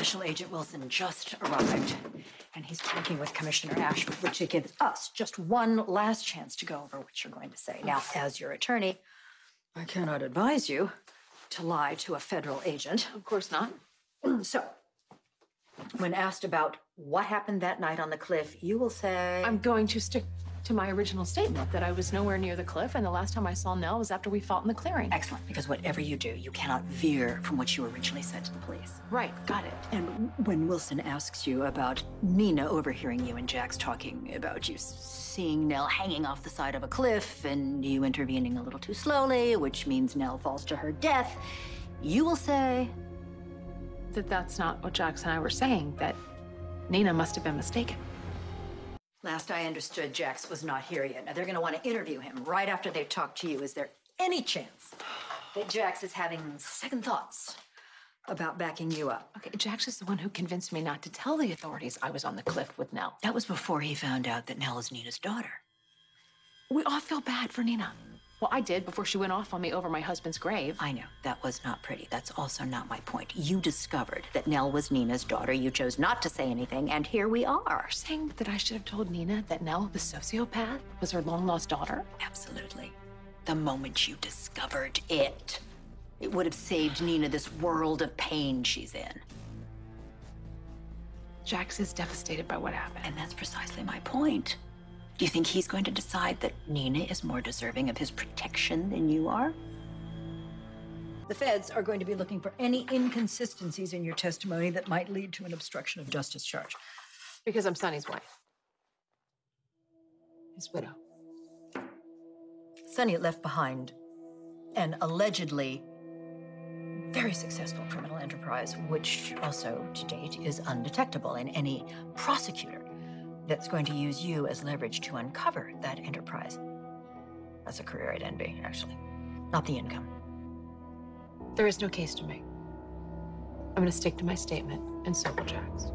Special Agent Wilson just arrived, and he's talking with Commissioner Ashford, which gives us just one last chance to go over what you're going to say. Now, as your attorney, I cannot advise you to lie to a federal agent. Of course not. So, when asked about what happened that night on the cliff, you will say... I'm going to stick to my original statement that I was nowhere near the cliff, and the last time I saw Nell was after we fought in the clearing. Excellent, because whatever you do, you cannot veer from what you originally said to the police. Right, got it. And when Wilson asks you about Nina overhearing you and Jax talking about you seeing Nell hanging off the side of a cliff and you intervening a little too slowly, which means Nell falls to her death, you will say... That's not what Jax and I were saying, that Nina must have been mistaken. Last I understood, Jax was not here yet. Now, they're going to want to interview him right after they've talked to you. Is there any chance that Jax is having second thoughts about backing you up? Okay, Jax is the one who convinced me not to tell the authorities I was on the cliff with Nell. That was before he found out that Nell is Nina's daughter. We all feel bad for Nina. Well, I did before she went off on me over my husband's grave. I know. That was not pretty. That's also not my point. You discovered that Nell was Nina's daughter. You chose not to say anything, and here we are. You're saying that I should have told Nina that Nell, the sociopath, was her long-lost daughter? Absolutely. The moment you discovered it, it would have saved Nina this world of pain she's in. Jax is devastated by what happened. And that's precisely my point. Do you think he's going to decide that Nina is more deserving of his protection than you are? The feds are going to be looking for any inconsistencies in your testimony that might lead to an obstruction of justice charge. Because I'm Sonny's wife. His widow. Sonny left behind an allegedly very successful criminal enterprise, which also, to date, is undetectable in any prosecutor that's going to use you as leverage to uncover that enterprise. That's a career I'd envy, actually. Not the income. There is no case to make. I'm going to stick to my statement, and so will Jax.